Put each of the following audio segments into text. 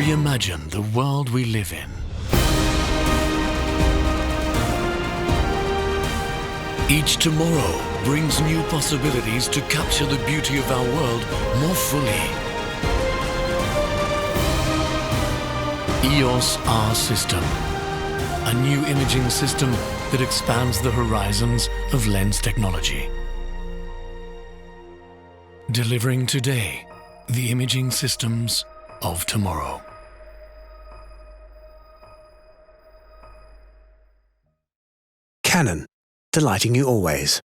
reimagine the world we live in. Each tomorrow brings new possibilities to capture the beauty of our world more fully. EOS R System, a new imaging system that expands the horizons of lens technology. Delivering today the imaging systems of tomorrow. Canon, delighting you always.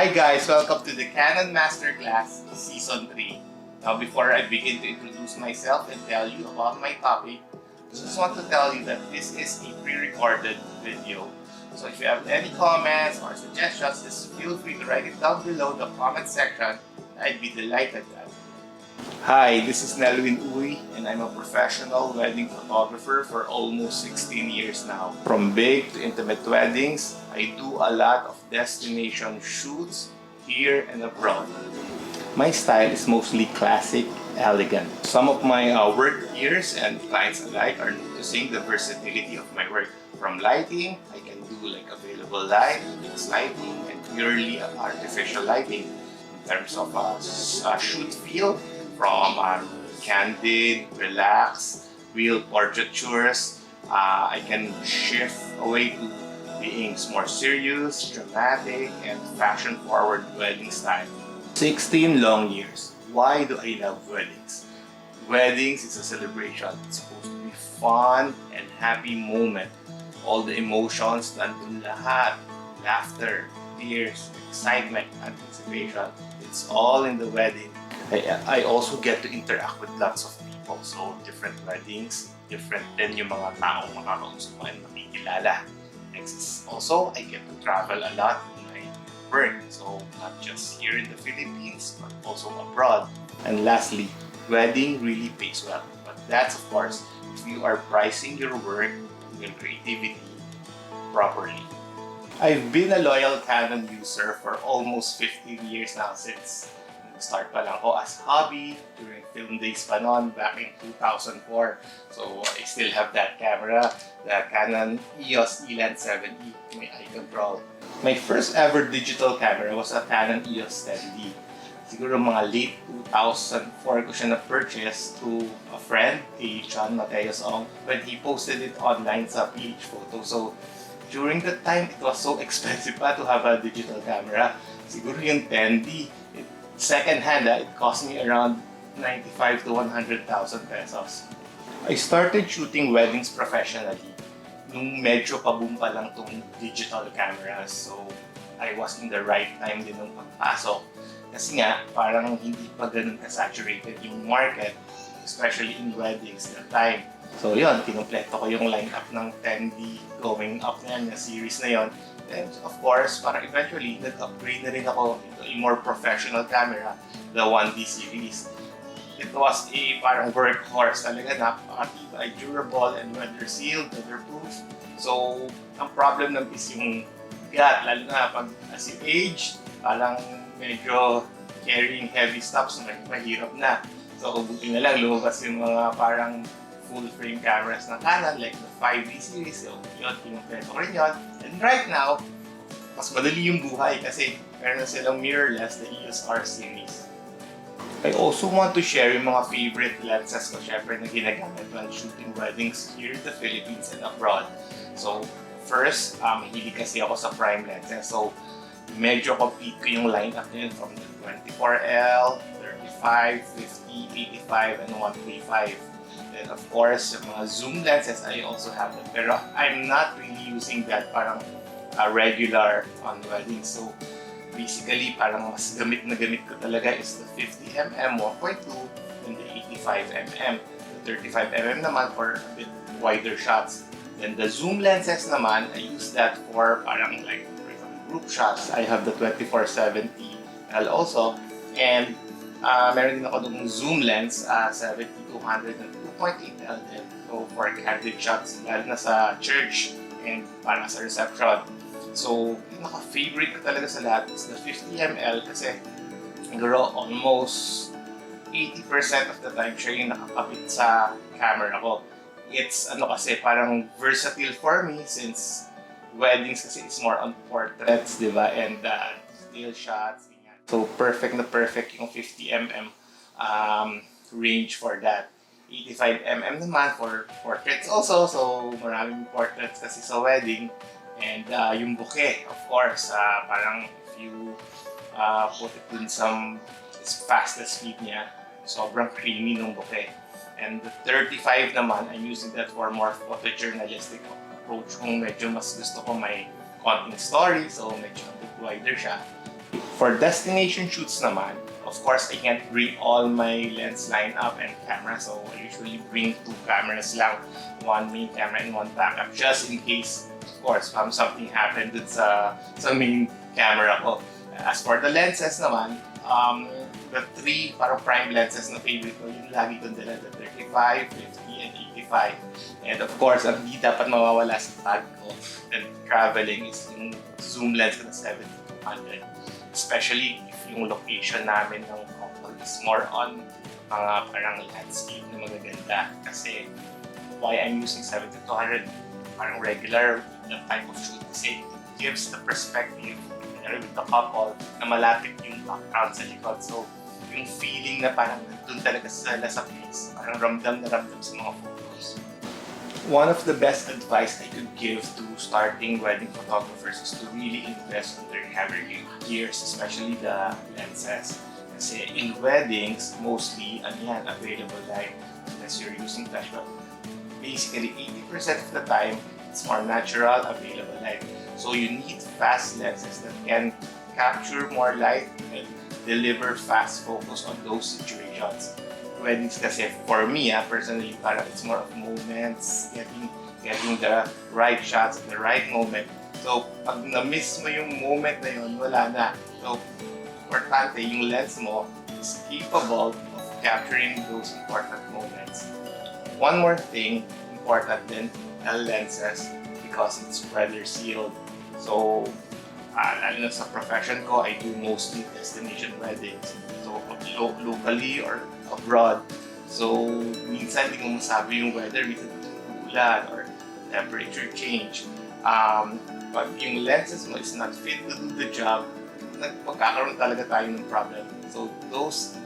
Hi guys, welcome to the Canon Masterclass Season 3. Now before I begin to introduce myself and tell you about my topic, I just want to tell you that this is a pre-recorded video. So if you have any comments or suggestions, just feel free to write it down below the comment section. I'd be delighted to answer. Hi, this is Nelwin and I'm a professional wedding photographer for almost 16 years now. From big to intimate weddings, I do a lot of destination shoots here and abroad. My style is mostly classic, elegant. Some of my work peers and clients alike are noticing the versatility of my work. From lighting, I can do like available light, mixed lighting, and purely artificial lighting. In terms of shoot feel, from candid, relaxed, real portraitures, I can shift away to being more serious, dramatic, and fashion-forward wedding style. 16 long years. Why do I love weddings? Weddings is a celebration. It's supposed to be fun and happy moment. All the emotions, nandun lahat. Laughter, tears, excitement, anticipation. It's all in the wedding. I also get to interact with lots of people. So different weddings, different din yung mga taong makakausap mo and makikilala. Next is also, I get to travel a lot in my work. So not just here in the Philippines, but also abroad. And lastly, wedding really pays well. But that's of course, if you are pricing your work and your creativity properly. I've been a loyal Canon user for almost 15 years now since start pa lang ako as hobby during film days pa noon back in 2004. So I still have that camera, the Canon EOS E-Lens 7E, may eye control. My first ever digital camera was a Canon EOS 10D. Siguro mga late 2004 ko siya na-purchase to a friend, kay John Mateos Ong, when he posted it online sa PH Photo. So during that time, it was so expensive pa to have a digital camera. Siguro yung 10D, second hand, it cost me around 95 to 100,000 pesos. I started shooting weddings professionally nung medyo pa-boom pa lang tong digital cameras. So I was in the right time din nung pagpasok. Kasi nga, parang hindi pa ganun ka-saturated yung market, especially in weddings that time. So yun, kinumpleto ko yung lineup ng 10D going up na yan, na series na yun. And of course, parang eventually, nag-upgrade na rin ako into a more professional camera, the 1D series. It was a parang workhorse talaga, napakatibay, durable, and weather-sealed, weatherproof. So, ang problem lang is yung bigat, lalo na pag as you age, parang medyo carrying heavy stuff, so mahirap na. So, buti na lang lumabas yung mga parang full-frame cameras ng Canon, like the 5D series. So, yun, kinumpleto ko rin yun. And right now, mas madali yung buhay kasi meron silang mirrorless, the EOS R series. I also want to share yung mga favorite lenses ko, syempre, na ginagamit when shooting weddings here in the Philippines and abroad. So, first, mahilig kasi ako sa prime lenses. So, medyo complete ko yung lineup nila from the 24L, 35, 50, 85, and 135. And of course, yung mga zoom lenses, I also have them. Pero I'm not really using that parang regular on weddings. So basically, parang mas gamit na gamit ko talaga is the 50mm 1.2 and the 85mm. The 35mm naman for a bit wider shots. Then the zoom lenses naman, I use that for parang like for example, group shots. I have the 24-70L also. And meron din ako ng zoom lens, 70-200 and 2.8L din. So for candid shots, lalo na sa church and para sa reception. So yung naka-favorite ko talaga sa lahat is the 50mm kasi siguro almost 80% of the time siya yung nakakabit sa camera ko. It's kasi parang versatile for me since weddings kasi it's more on portraits, diba? And still shots. So perfect na perfect yung 50mm range for that. 85mm naman for portraits also. So maraming portraits kasi sa wedding. And yung bouquet, of course, parang if you put it dun some fastest speed niya, sobrang creamy ng bouquet. And the 35 naman, I'm using that for more photojournalistic approach kung medyo mas gusto ko may konting story, so medyo a bit wider siya. For destination shoots naman, of course, I can't bring all my lens lineup and camera, so I usually bring 2 cameras lang, one main camera and one backup, just in case, of course, something happened dun sa main camera ko. As for the lenses naman, the 3 parang prime lenses na favorite ko, yung lagi kong dala, the 35, 50, and 85. And of course, ang di dapat mawawala sa bag ko and traveling is yung zoom lens na 70-200. Especially if yung location namin ng couple is more on mga parang landscape na magaganda. Kasi why I'm using 70-200, parang regular the type of shoot kasi it gives the perspective with the couple na malapit yung background sa likod. So yung feeling na parang nandun talaga sila sa place, parang ramdam na ramdam sa mga photos. One of the best advice I could give to starting wedding photographers is to really invest in their camera gears, especially the lenses. Kasi in weddings, mostly, available light unless you're using flash. But basically, 80% of the time, it's more natural, available light. So you need fast lenses that can capture more light and deliver fast focus on those situations. Weddings kasi for me, personally, parang it's more of moments, getting the right shots at the right moment. So, pag na-miss mo yung moment na yun, wala na. So, importante, yung lens mo is capable of capturing those important moments. One more thing, important din, lenses, because it's weather sealed. So, lalo na sa profession ko, I do mostly destination weddings. So, locally or abroad. So, minsan hindi mo masabi yung weather, minsan ulan or temperature change. Pag yung lenses mo is not fit to do the job, magkakaroon talaga tayo ng problem. So,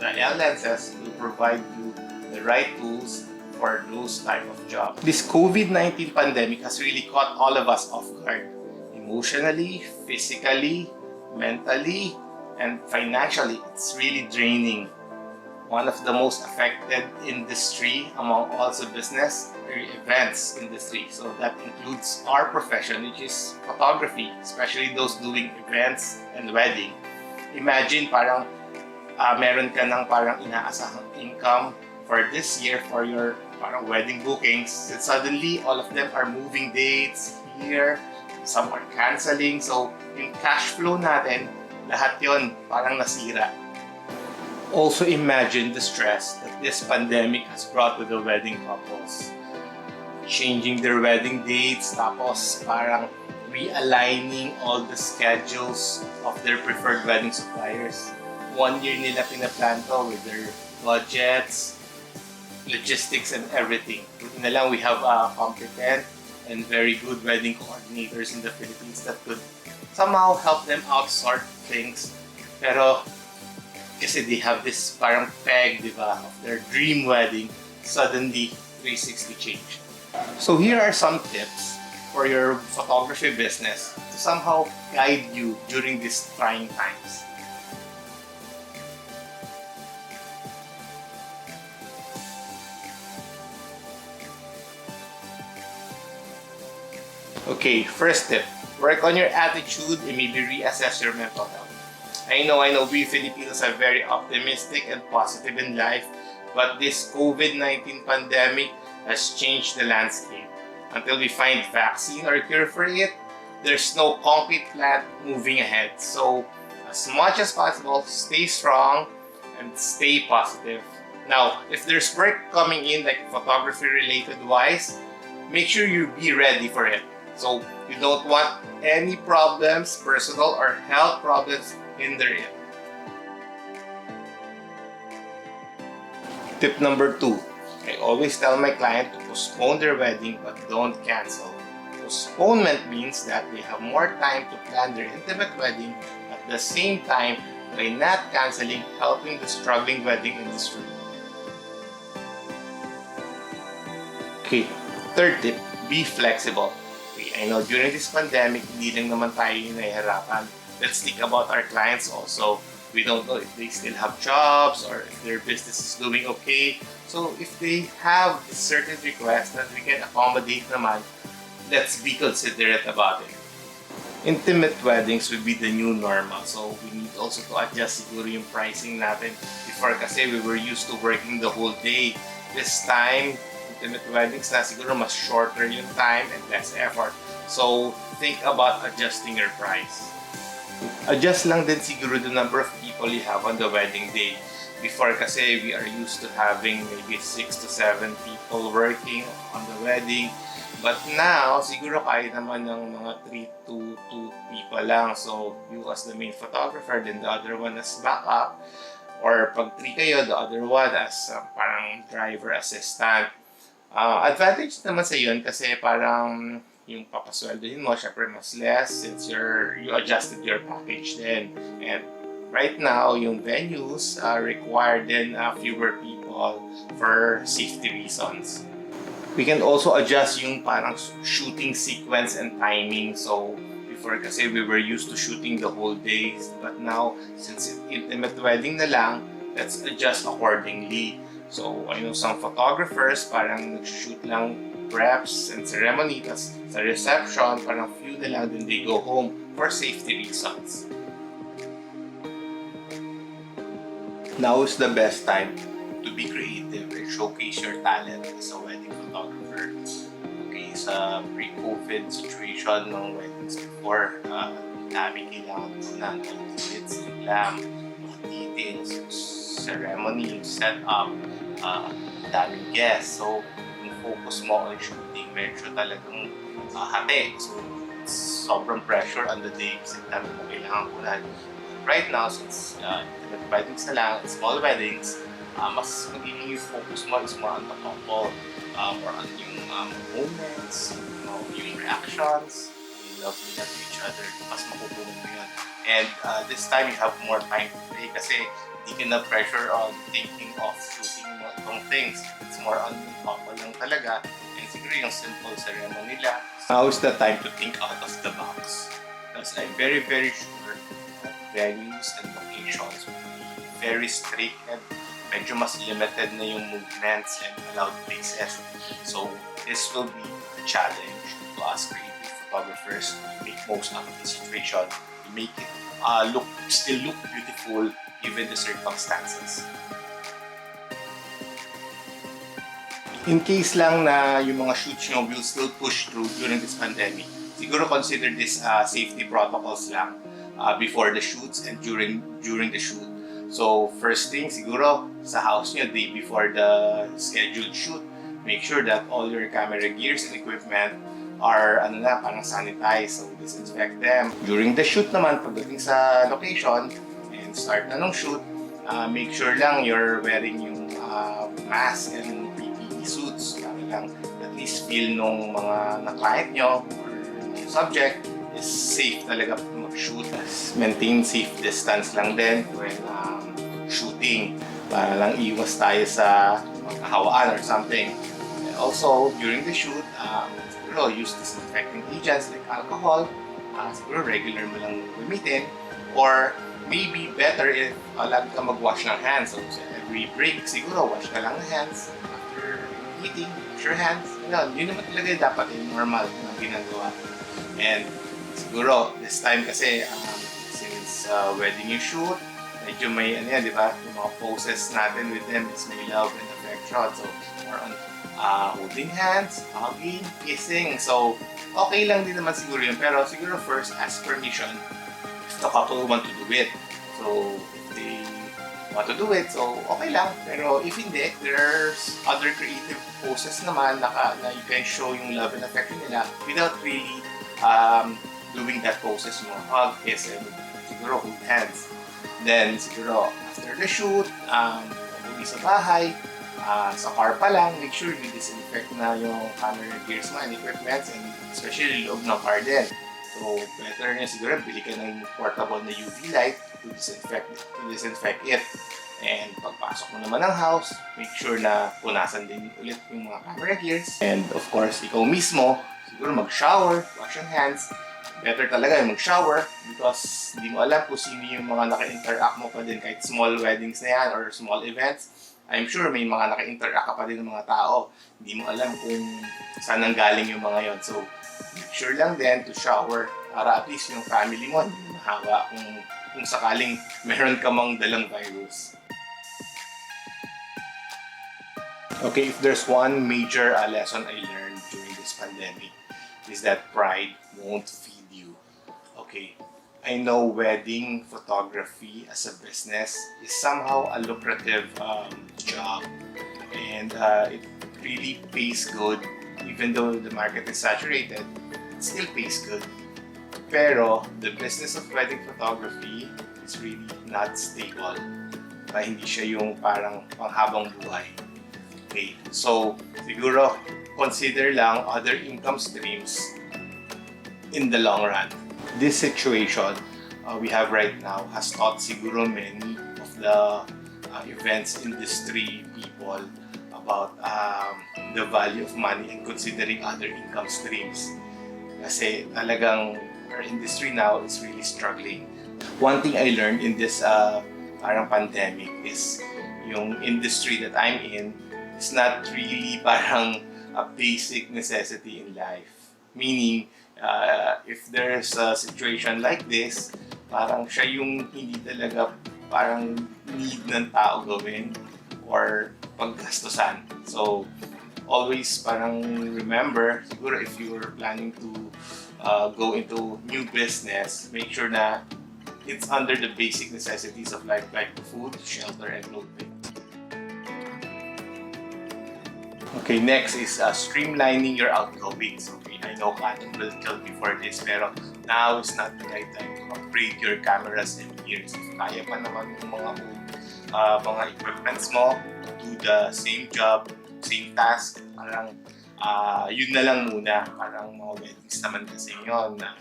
the L lenses will provide you the right tools for those type of jobs. This COVID-19 pandemic has really caught all of us off guard. Emotionally, physically, mentally, and financially, it's really draining. One of the most affected industry among also business events industry. So that includes our profession, which is photography, especially those doing events and wedding. Imagine parang meron ka ng parang inaasahang income for this year for your parang wedding bookings. And suddenly, all of them are moving dates here. Some are canceling. So yung cash flow natin, lahat yon parang nasira. Also imagine the stress that this pandemic has brought to the wedding couples. Changing their wedding dates, tapos parang realigning all the schedules of their preferred wedding suppliers. 1 year nila pinaplan to with their budgets, logistics, and everything. Buti na lang we have competent and very good wedding coordinators in the Philippines that could somehow help them outsort things. Pero kasi they have this parang peg, di ba, of their dream wedding, suddenly 360 change. So here are some tips for your photography business to somehow guide you during these trying times. Okay, first tip, work on your attitude and maybe reassess your mental health. I know we Filipinos are very optimistic and positive in life, but this COVID-19 pandemic has changed the landscape. Until we find vaccine or cure for it, there's no concrete plan moving ahead. So, as much as possible, stay strong and stay positive. Now, if there's work coming in, like photography related wise, make sure you be ready for it. So, you don't want any problems, personal or health problems, hinder it. Tip number 2. I always tell my client to postpone their wedding but don't cancel. Postponement means that they have more time to plan their intimate wedding, at the same time by not canceling, helping the struggling wedding industry. Okay, third tip, be flexible. Okay, I know during this pandemic, hindi lang naman tayo nahihirapan. Let's think about our clients also. We don't know if they still have jobs or if their business is doing okay. So if they have certain requests that we can accommodate naman, let's be considerate about it. intimate weddings will be the new normal. So we need also to adjust siguro yung pricing natin. Before kasi we were used to working the whole day. This time, intimate weddings na siguro mas shorter yung time and less effort. So think about adjusting your price. Adjust lang din siguro the number of people you have on the wedding day. Before kasi we are used to having maybe 6 to 7 people working on the wedding. But now, siguro kaya naman ng mga 3 to 2 people lang. So, you as the main photographer, then the other one as backup. Or pag 3 kayo, the other one as parang driver assistant. Advantage naman sa yun kasi parang yung papasweldohin mo, syempre mas less since you adjusted your package then. And right now, yung venues require then fewer people for safety reasons. We can also adjust yung parang shooting sequence and timing. So, before kasi we were used to shooting the whole day. But now, since intimate wedding na lang, let's adjust accordingly. So, I know some photographers parang nag-shoot lang preps and ceremony. Tas sa reception, parang few na lang, then they go home for safety reasons. Now is the best time to be creative and showcase your talent as a wedding photographer. Okay, sa pre-COVID situation ng weddings before, dami kailangan na ng edits and glam, mga details, ceremony, setup, daming guests. So, yung focus mo on shooting, medyo talagang hati. So, sobrang pressure on the day kasi dami mo kailangan kunan. Right now, since intimate weddings na lang, small weddings, mas magiging yung focus mo is more on the couple, more on yung moments, yung reactions, yung love nila to each other, mas makukuha mo yun. And this time, you have more time to play kasi hindi ka na pressure on thinking of shooting mga ibang things. It's more on yung couple lang talaga. And siguro yung simple ceremony nila. Now is the time to think out of the box. Because I'm very, very sure that venues and locations will be very strict and medyo mas limited na yung movements and allowed places. So, this will be a challenge to us creative photographers to make most of the situation, to make it still look beautiful given the circumstances. In case lang na yung mga shoots nyo will still push through during this pandemic, siguro consider this safety protocols lang before the shoots and during the shoot. So, first thing, siguro, sa house nyo, day before the scheduled shoot, make sure that all your camera gears and equipment are, parang sanitized. So, disinfect them. During the shoot naman, pagdating sa location, and start na nung shoot, make sure lang you're wearing yung mask and PPE suits para lang at least feel nung mga na-client nyo or subject is safe talaga mag-shoot. Maintain safe distance lang din when shooting para lang iwas tayo sa magkahawaan or something. And also, during the shoot, siguro use disinfecting agents like alcohol. Siguro regular mo lang gamitin. Or maybe better if lagi ka mag-wash ng hands. So, every break, siguro wash ka lang ng hands. After eating, wash your hands. Yun naman talaga dapat yung normal na ginagawa. And siguro, this time kasi, since wedding you shoot, medyo may, di ba? Yung mga poses natin with them is may love and affection. So, more on holding hands, hugging, kissing. So, okay lang din naman siguro yun. Pero siguro first, ask permission if the couple want to do it. So, if they want to do it, so okay lang. Pero if hindi, there's other creative poses naman na you can show yung love and affection nila without really doing that poses mo. Hug, kiss, and siguro hold hands. Then, siguro, after the shoot, uwi sa bahay, sa car pa lang, make sure you disinfect na yung camera gears mo and equipments, and especially loob ng car din. So, better na siguro, bili ka ng portable na UV light to disinfect it. And pagpasok mo naman ng house, make sure na punasan din ulit yung mga camera gears. And of course, ikaw mismo, siguro mag-shower, wash your hands. Better talaga yung mag-shower because hindi mo alam kung sino yung mga naka-interact mo pa din kahit small weddings na yan or small events. I'm sure may mga naka-interact ka pa din ng mga tao. Hindi mo alam kung saan nanggaling yung mga yon. So, make sure lang din to shower para at least yung family mo hindi mahawa kung sakaling meron ka mang dalang virus. Okay, if there's one major lesson I learned during this pandemic is that pride won't feed you. Okay, I know wedding photography as a business is somehow a lucrative job, and it really pays good. Even though the market is saturated, it still pays good. Pero the business of wedding photography is really not stable. Hindi siya yung parang panghabang buhay. Okay, so siguro consider lang other income streams in the long run. This situation we have right now has taught siguro many of the events industry people about the value of money and considering other income streams. Kasi talagang our industry now is really struggling. One thing I learned in this parang pandemic is yung industry that I'm in is not really parang a basic necessity in life. Meaning, if there's a situation like this, parang siya yung hindi talaga parang need ng tao gawin or paggastusan. So, always parang remember, siguro if you're planning to go into new business, make sure na it's under the basic necessities of life like food, shelter, and clothing. Okay, next is streamlining your outgoings. Okay, I know Canon will kill me for this, pero now is not the right time to upgrade your cameras and gears. If kaya pa naman yung mga equipments mo to do the same job, same task, parang yun na lang muna. Parang mga weddings naman kasi yun na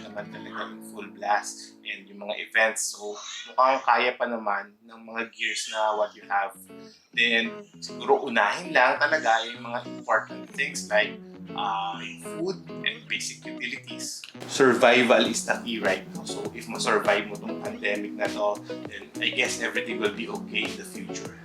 naman talaga yung full blast and yung mga events. So, mukhang kaya pa naman ng mga gears na what you have. Then, siguro unahin lang talaga yung mga important things like yung food and basic utilities. Survival is the key right now. So, if ma-survive mo tong pandemic na to, then I guess everything will be okay in the future.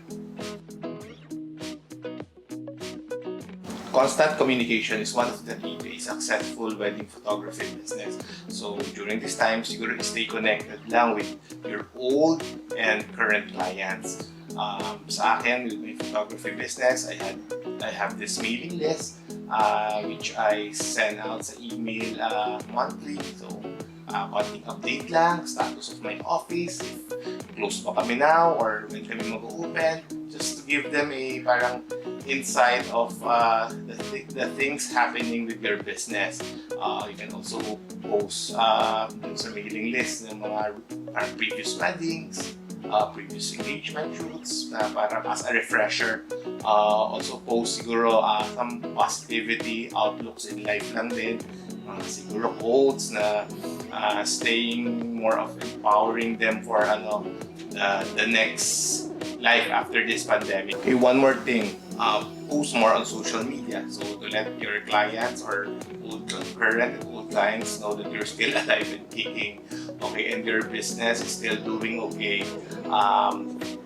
Constant communication is one of the key to a successful wedding photography business. So during this time, siguro stay connected lang with your old and current clients. Sa akin, with my photography business, I have this mailing list which I send out sa email monthly. So konting update lang, status of my office, if close pa kami now or when kami mag-open, just to give them a parang insight of the things happening with your business. You can also post sa mailing list ng mga previous weddings, previous engagement shoots na parang as a refresher. Also post siguro some positivity outlooks in life lang din. Siguro quotes na staying more of empowering them for the next life after this pandemic. Okay, one more thing. Post more on social media. So to let your clients or current and old clients know that you're still alive and kicking. Okay, and your business is still doing okay.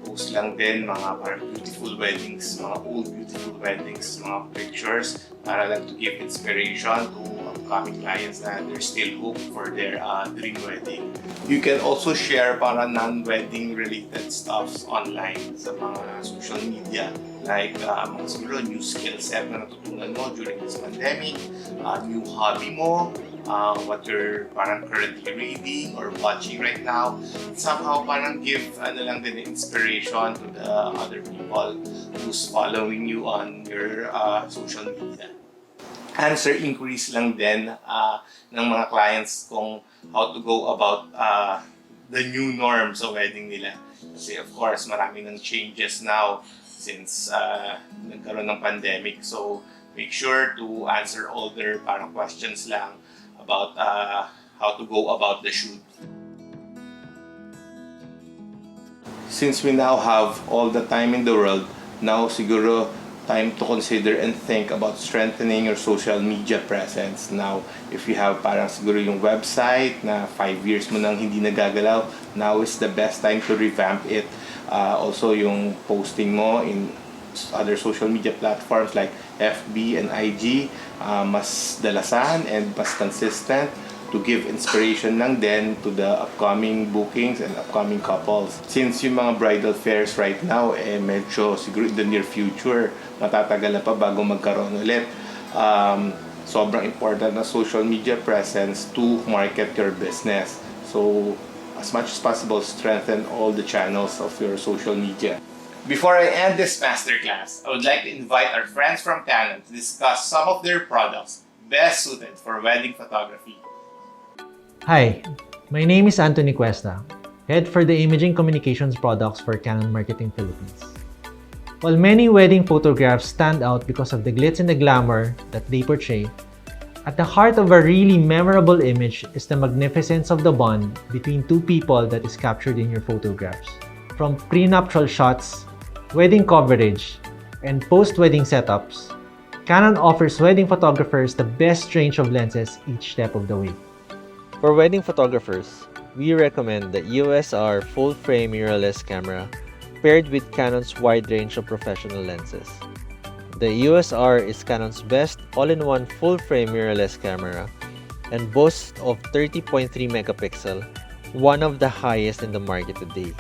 Post lang din mga parang beautiful weddings, mga old beautiful weddings, mga pictures para lang to give inspiration to upcoming clients na they're still hooked for their dream wedding. You can also share para non-wedding related stuffs online sa mga social media. Like mga siguro new skill set na natutunan mo during this pandemic, new hobby mo, what you're parang currently reading or watching right now. Somehow parang give lang din inspiration to the other people who's following you on your social media. Answer inquiries lang din ng mga clients kung how to go about the new norm sa wedding nila. Kasi of course marami ng changes now since nagkaroon ng pandemic. So make sure to answer all their parang questions lang about how to go about the shoot. Since we now have all the time in the world, now siguro time to consider and think about strengthening your social media presence. Now, if you have parang siguro yung website na 5 years mo nang hindi nagagalaw, now is the best time to revamp it. Also yung posting mo in other social media platforms like FB and IG, mas dalasan and mas consistent. to give inspiration lang din to the upcoming bookings and upcoming couples. Since yung mga bridal fairs right now, medyo siguro in the near future, matatagal na pa bago magkaroon ulit. Sobrang important na social media presence to market your business. So, as much as possible, strengthen all the channels of your social media. Before I end this masterclass, I would like to invite our friends from Canon to discuss some of their products best suited for wedding photography. Hi, my name is Anthony Cuesta, Head for the Imaging Communications Products for Canon Marketing Philippines. While many wedding photographs stand out because of the glitz and the glamour that they portray, at the heart of a really memorable image is the magnificence of the bond between two people that is captured in your photographs. From prenuptial shots, wedding coverage, and post-wedding setups, Canon offers wedding photographers the best range of lenses each step of the way. For wedding photographers, we recommend the EOS R full-frame mirrorless camera paired with Canon's wide range of professional lenses. The EOS R is Canon's best all-in-one full-frame mirrorless camera and boasts of 30.3 megapixel, one of the highest in the market today.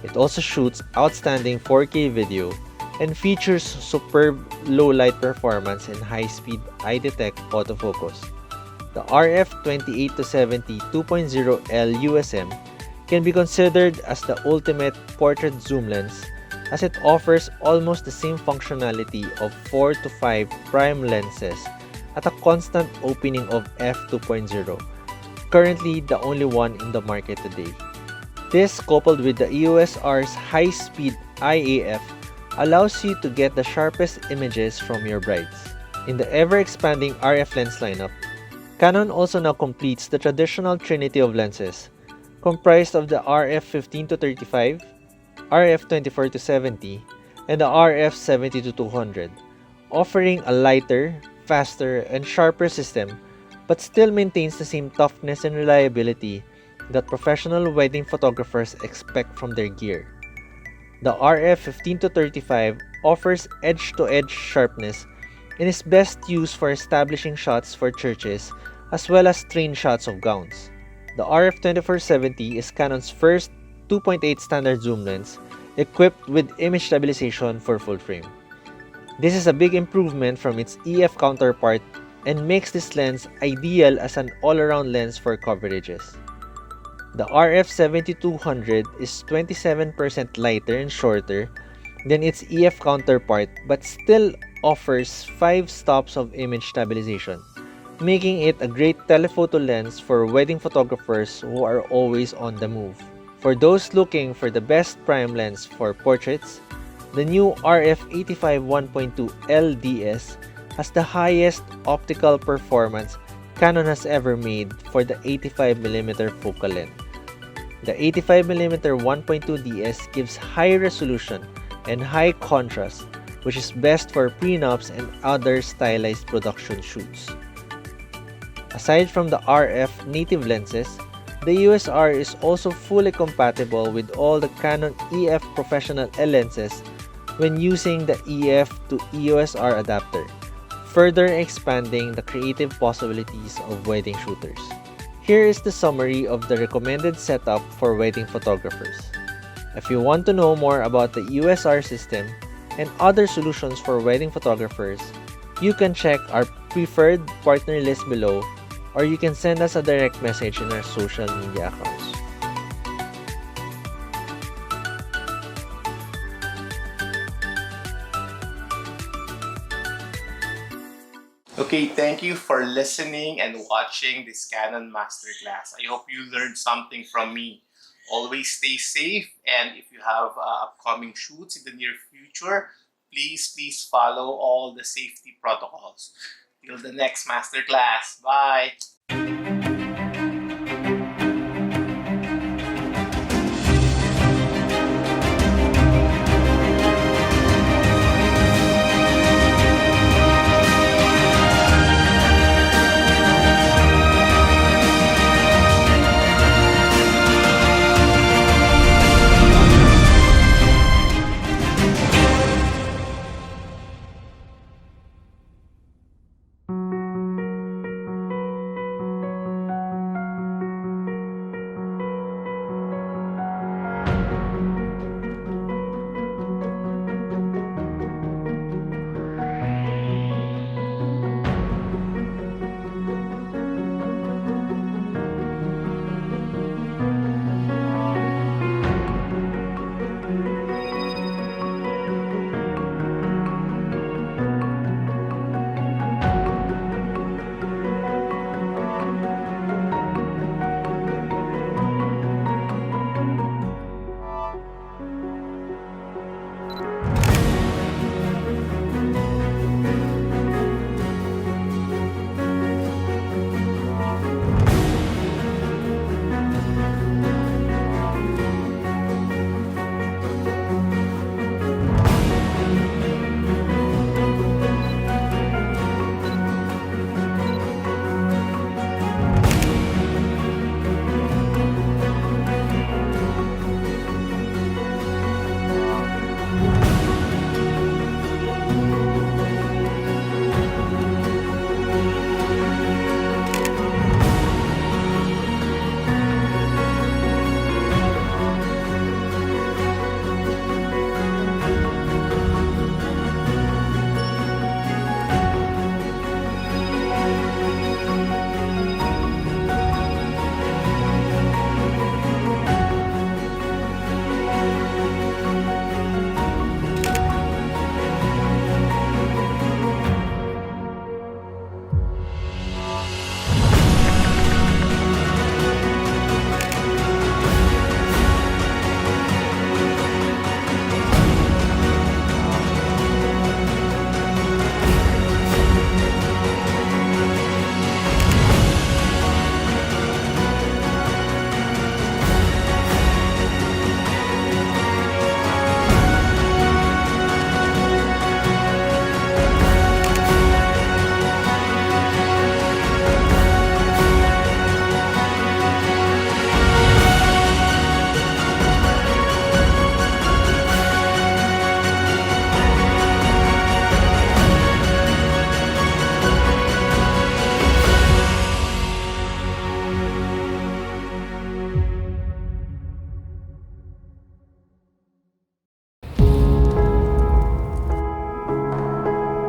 It also shoots outstanding 4K video and features superb low-light performance and high-speed eye-detect autofocus. The RF28-70 2.0L USM can be considered as the ultimate portrait zoom lens as it offers almost the same functionality of 4 to 5 prime lenses at a constant opening of f2.0, currently the only one in the market today. This, coupled with the EOS R's high-speed IAF, allows you to get the sharpest images from your brides. In the ever-expanding RF lens lineup, Canon also now completes the traditional trinity of lenses, comprised of the RF15-35, RF24-70, and the RF70-200, offering a lighter, faster, and sharper system, but still maintains the same toughness and reliability that professional wedding photographers expect from their gear. The RF15-35 offers edge-to-edge sharpness and is best used for establishing shots for churches as well as train shots of gowns. The RF24-70 is Canon's first 2.8 standard zoom lens equipped with image stabilization for full frame. This is a big improvement from its EF counterpart and makes this lens ideal as an all-around lens for coverages. The RF7200 is 27% lighter and shorter than its EF counterpart but still offers 5 stops of image stabilization, making it a great telephoto lens for wedding photographers who are always on the move. For those looking for the best prime lens for portraits, the new RF85 1.2 LDS has the highest optical performance Canon has ever made for the 85mm focal length. The 85mm 1.2 DS gives high resolution and high contrast, which is best for prenups and other stylized production shoots. Aside from the RF native lenses, the EOS R is also fully compatible with all the Canon EF Professional L lenses when using the EF to EOS R adapter, further expanding the creative possibilities of wedding shooters. Here is the summary of the recommended setup for wedding photographers. If you want to know more about the EOS R system and other solutions for wedding photographers, you can check our preferred partner list below, or you can send us a direct message in our social media accounts. Okay, thank you for listening and watching this Canon Masterclass. I hope you learned something from me. Always stay safe, and if you have upcoming shoots in the near future, please follow all the safety protocols. Till the next Masterclass. Bye!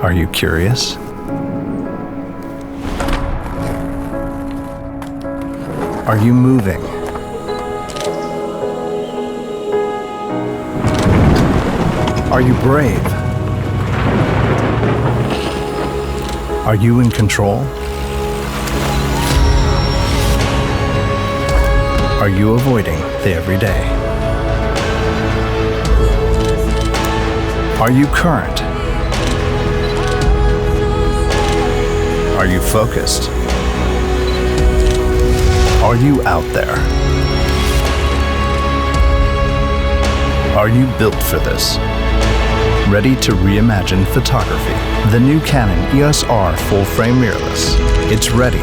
Are you curious? Are you moving? Are you brave? Are you in control? Are you avoiding the everyday? Are you current? Are you focused? Are you out there? Are you built for this? Ready to reimagine photography? The new Canon EOS R full-frame mirrorless. It's ready.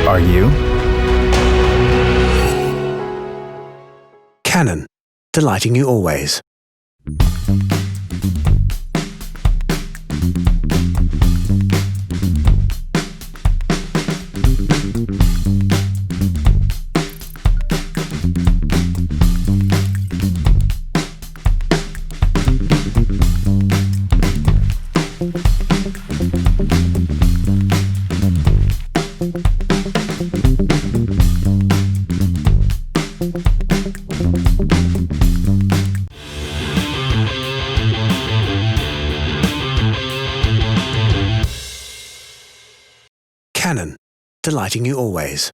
Are you? Canon, delighting you always. Canon, delighting you always.